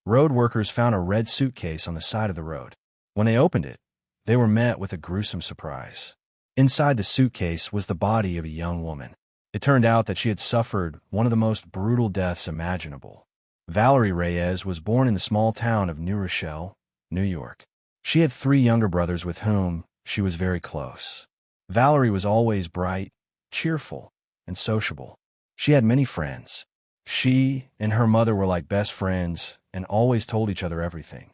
Road workers found a red suitcase on the side of the road. When they opened it, they were met with a gruesome surprise. Inside the suitcase was the body of a young woman. It turned out that she had suffered one of the most brutal deaths imaginable. Valerie Reyes was born in the small town of New Rochelle, New York. She had 3 younger brothers with whom she was very close. Valerie was always bright, cheerful, and sociable. She had many friends. She and her mother were like best friends and always told each other everything.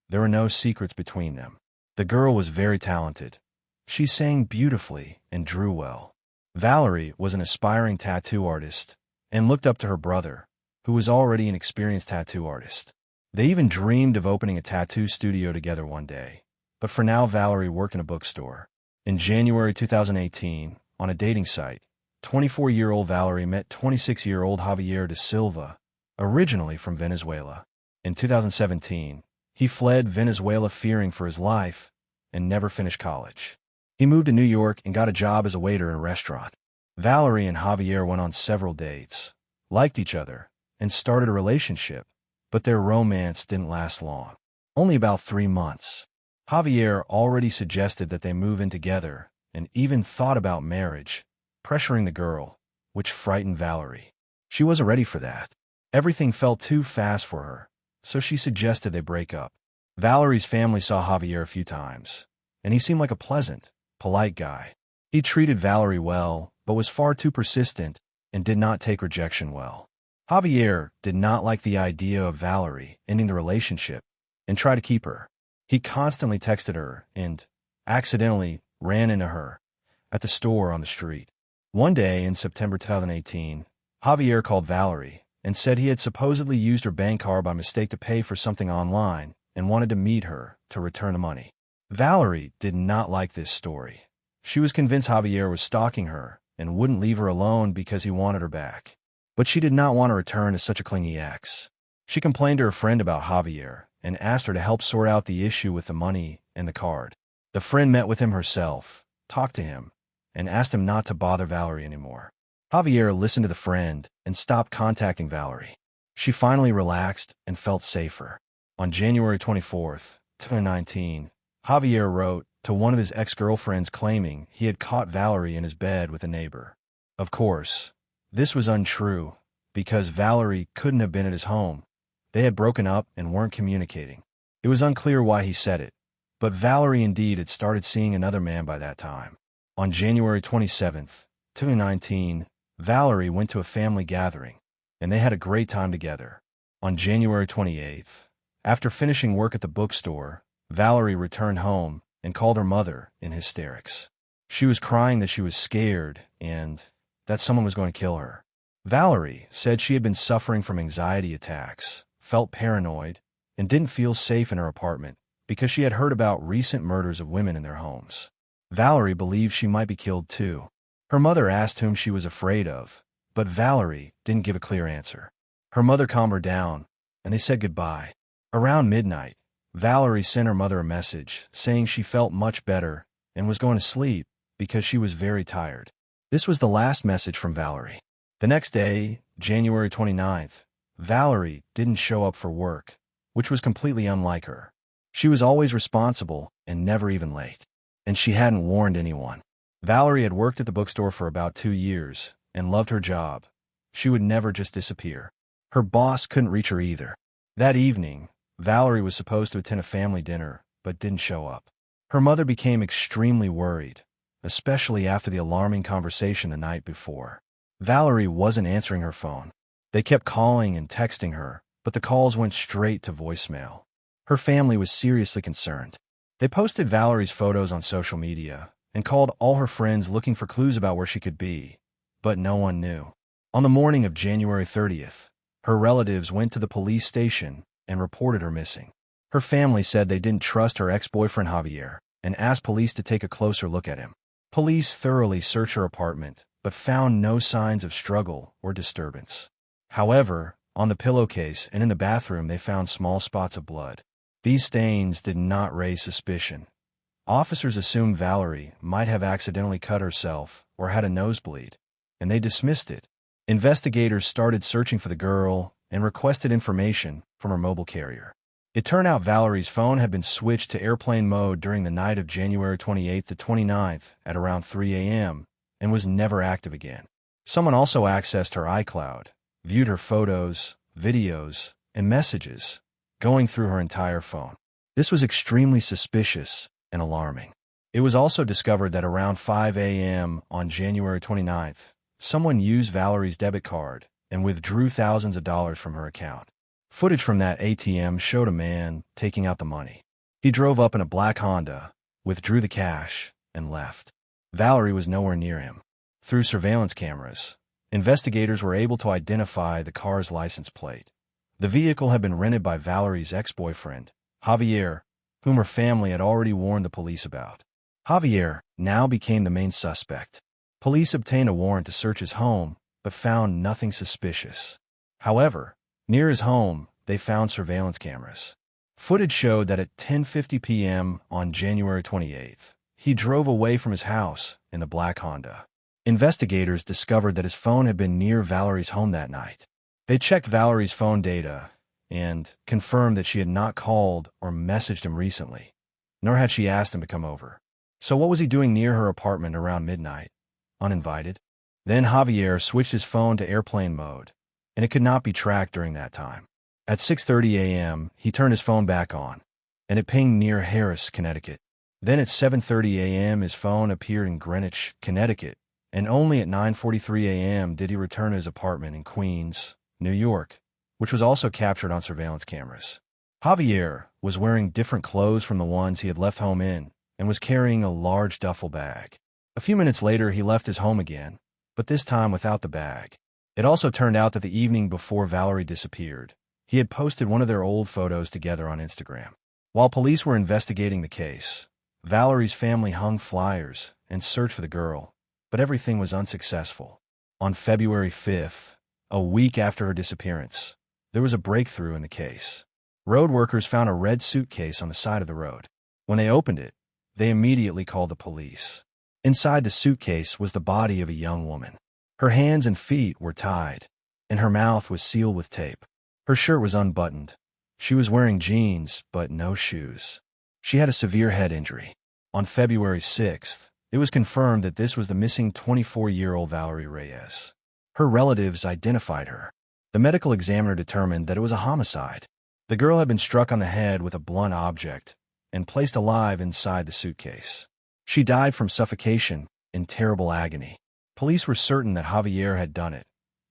There were no secrets between them. The girl was very talented. She sang beautifully and drew well. Valerie was an aspiring tattoo artist and looked up to her brother, who was already an experienced tattoo artist. They even dreamed of opening a tattoo studio together one day. But for now, Valerie worked in a bookstore. In January 2018, on a dating site, 24-year-old Valerie met 26-year-old Javier de Silva, originally from Venezuela. In 2017, he fled Venezuela fearing for his life and never finished college. He moved to New York and got a job as a waiter in a restaurant. Valerie and Javier went on several dates, liked each other, and started a relationship, but their romance didn't last long. Only about 3 months. Javier already suggested that they move in together and even thought about marriage, pressuring the girl, which frightened Valerie. She wasn't ready for that. Everything felt too fast for her, so she suggested they break up. Valerie's family saw Javier a few times, and he seemed like a pleasant, polite guy. He treated Valerie well, but was far too persistent and did not take rejection well. Javier did not like the idea of Valerie ending the relationship and tried to keep her. He constantly texted her and accidentally ran into her at the store on the street. One day in September 2018, Javier called Valerie and said he had supposedly used her bank card by mistake to pay for something online and wanted to meet her to return the money. Valerie did not like this story. She was convinced Javier was stalking her and wouldn't leave her alone because he wanted her back. But she did not want to return to such a clingy ex. She complained to her friend about Javier and asked her to help sort out the issue with the money and the card. The friend met with him herself, talked to him, and asked him not to bother Valerie anymore. Javier listened to the friend and stopped contacting Valerie. She finally relaxed and felt safer. On January 24, 2019, Javier wrote to one of his ex-girlfriends claiming he had caught Valerie in his bed with a neighbor. Of course, this was untrue because Valerie couldn't have been at his home. They had broken up and weren't communicating. It was unclear why he said it, but Valerie indeed had started seeing another man by that time. On January 27, 2019, Valerie went to a family gathering, and they had a great time together. On January 28, after finishing work at the bookstore, Valerie returned home and called her mother in hysterics. She was crying that she was scared and that someone was going to kill her. Valerie said she had been suffering from anxiety attacks, felt paranoid, and didn't feel safe in her apartment because she had heard about recent murders of women in their homes. Valerie believed she might be killed too. Her mother asked whom she was afraid of, but Valerie didn't give a clear answer. Her mother calmed her down, and they said goodbye. Around midnight, Valerie sent her mother a message saying she felt much better and was going to sleep because she was very tired. This was the last message from Valerie. The next day, January 29th, Valerie didn't show up for work, which was completely unlike her. She was always responsible and never even late, and she hadn't warned anyone. Valerie had worked at the bookstore for about 2 years and loved her job. She would never just disappear. Her boss couldn't reach her either. That evening, Valerie was supposed to attend a family dinner, but didn't show up. Her mother became extremely worried, especially after the alarming conversation the night before. Valerie wasn't answering her phone. They kept calling and texting her, but the calls went straight to voicemail. Her family was seriously concerned. They posted Valerie's photos on social media and called all her friends looking for clues about where she could be, but no one knew. On the morning of January 30th, her relatives went to the police station and reported her missing. Her family said they didn't trust her ex-boyfriend Javier and asked police to take a closer look at him. Police thoroughly searched her apartment, but found no signs of struggle or disturbance. However, on the pillowcase and in the bathroom they found small spots of blood. These stains did not raise suspicion. Officers assumed Valerie might have accidentally cut herself or had a nosebleed, and they dismissed it. Investigators started searching for the girl and requested information from her mobile carrier. It turned out Valerie's phone had been switched to airplane mode during the night of January 28th to 29th at around 3 a.m. and was never active again. Someone also accessed her iCloud, viewed her photos, videos, and messages, going through her entire phone. This was extremely suspicious and alarming. It was also discovered that around 5 a.m. on January 29th, someone used Valerie's debit card and withdrew thousands of dollars from her account. Footage from that ATM showed a man taking out the money. He drove up in a black Honda, withdrew the cash, and left. Valerie was nowhere near him. Through surveillance cameras, investigators were able to identify the car's license plate. The vehicle had been rented by Valerie's ex-boyfriend, Javier, whom her family had already warned the police about. Javier now became the main suspect. Police obtained a warrant to search his home, but found nothing suspicious. However, near his home, they found surveillance cameras. Footage showed that at 10:50 p.m. on January 28th, he drove away from his house in the black Honda. Investigators discovered that his phone had been near Valerie's home that night. They checked Valerie's phone data and confirmed that she had not called or messaged him recently, nor had she asked him to come over. So what was he doing near her apartment around midnight? Uninvited? Then Javier switched his phone to airplane mode, and it could not be tracked during that time. At 6:30 a.m., he turned his phone back on, and it pinged near Harris, Connecticut. Then at 7:30 a.m., his phone appeared in Greenwich, Connecticut, and only at 9:43 a.m. did he return to his apartment in Queens, New York, which was also captured on surveillance cameras. Javier was wearing different clothes from the ones he had left home in and was carrying a large duffel bag. A few minutes later, he left his home again, but this time without the bag. It also turned out that the evening before Valerie disappeared, he had posted one of their old photos together on Instagram. While police were investigating the case, Valerie's family hung flyers and searched for the girl, but everything was unsuccessful. On February 5th, a week after her disappearance, there was a breakthrough in the case. Road workers found a red suitcase on the side of the road. When they opened it, they immediately called the police. Inside the suitcase was the body of a young woman. Her hands and feet were tied, and her mouth was sealed with tape. Her shirt was unbuttoned. She was wearing jeans, but no shoes. She had a severe head injury. On February 6th, it was confirmed that this was the missing 24-year-old Valerie Reyes. Her relatives identified her. The medical examiner determined that it was a homicide. The girl had been struck on the head with a blunt object and placed alive inside the suitcase. She died from suffocation in terrible agony. Police were certain that Javier had done it,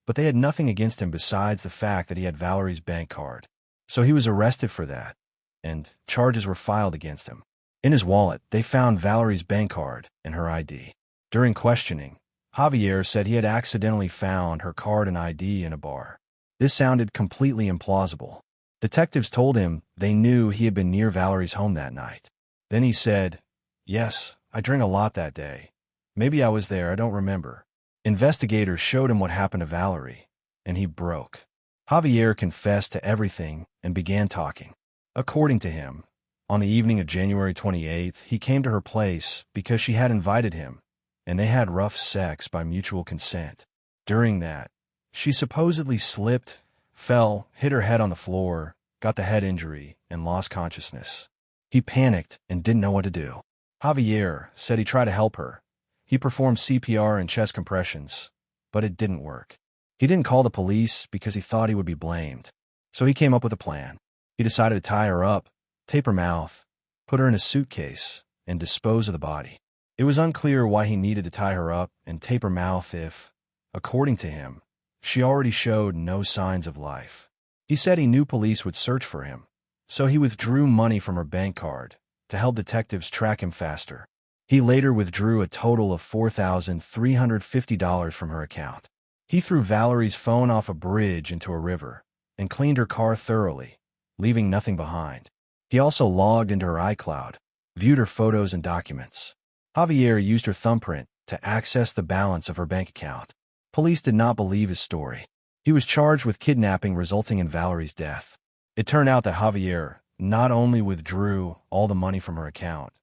but they had nothing against him besides the fact that he had Valerie's bank card. So he was arrested for that, and charges were filed against him. In his wallet, they found Valerie's bank card and her ID. During questioning, Javier said he had accidentally found her card and ID in a bar. This sounded completely implausible. Detectives told him they knew he had been near Valerie's home that night. Then he said, "Yes, I drank a lot that day. Maybe I was there, I don't remember." Investigators showed him what happened to Valerie, and he broke. Javier confessed to everything and began talking. According to him, on the evening of January 28th, he came to her place because she had invited him, and they had rough sex by mutual consent. During that, she supposedly slipped, fell, hit her head on the floor, got the head injury, and lost consciousness. He panicked and didn't know what to do. Javier said he tried to help her. He performed CPR and chest compressions, but it didn't work. He didn't call the police because he thought he would be blamed. So he came up with a plan. He decided to tie her up, tape her mouth, put her in a suitcase, and dispose of the body. It was unclear why he needed to tie her up and tape her mouth if, according to him, she already showed no signs of life. He said he knew police would search for him, so he withdrew money from her bank card to help detectives track him faster. He later withdrew a total of $4,350 from her account. He threw Valerie's phone off a bridge into a river and cleaned her car thoroughly, leaving nothing behind. He also logged into her iCloud, viewed her photos and documents. Javier used her thumbprint to access the balance of her bank account. Police did not believe his story. He was charged with kidnapping resulting in Valerie's death. It turned out that Javier not only withdrew all the money from her account,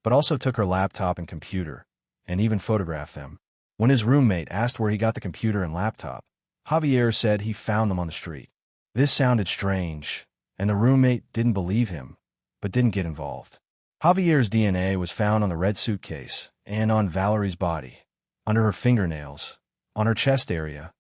but also took her laptop and computer, and even photographed them. When his roommate asked where he got the computer and laptop, Javier said he found them on the street. This sounded strange, and the roommate didn't believe him, but didn't get involved. Javier's DNA was found on the red suitcase and on Valerie's body, under her fingernails, on her chest area,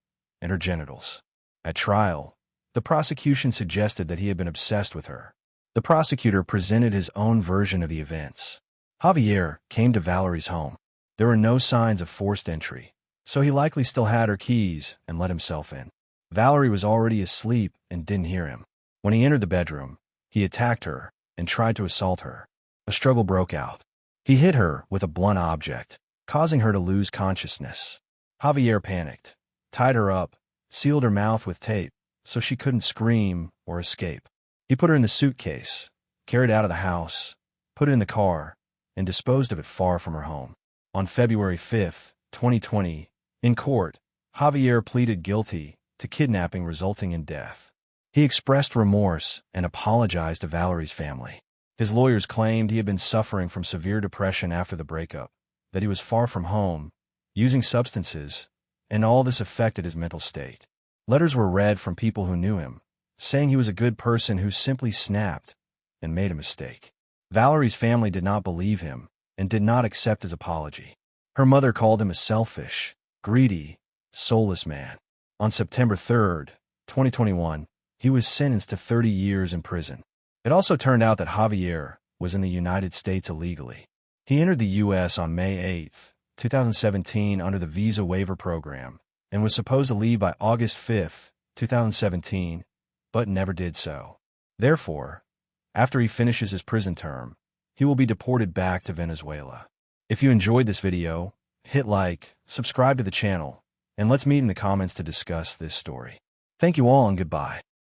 and her genitals. At trial, the prosecution suggested that he had been obsessed with her. The prosecutor presented his own version of the events. Javier came to Valerie's home. There were no signs of forced entry, so he likely still had her keys and let himself in. Valerie was already asleep and didn't hear him. When he entered the bedroom, he attacked her and tried to assault her. A struggle broke out. He hit her with a blunt object, causing her to lose consciousness. Javier panicked, tied her up, sealed her mouth with tape so she couldn't scream or escape. He put her in the suitcase, carried it out of the house, put it in the car, and disposed of it far from her home. On February 5, 2020, in court, Javier pleaded guilty to kidnapping resulting in death. He expressed remorse and apologized to Valerie's family. His lawyers claimed he had been suffering from severe depression after the breakup, that he was far from home, using substances, and all this affected his mental state. Letters were read from people who knew him, saying he was a good person who simply snapped and made a mistake. Valerie's family did not believe him and did not accept his apology. Her mother called him a selfish, greedy, soulless man. On September 3, 2021, he was sentenced to 30 years in prison. It also turned out that Javier was in the United States illegally. He entered the U.S. on May 8, 2017 under the Visa Waiver Program and was supposed to leave by August 5, 2017, but never did so. Therefore, after he finishes his prison term, he will be deported back to Venezuela. If you enjoyed this video, hit like, subscribe to the channel, and let's meet in the comments to discuss this story. Thank you all and goodbye.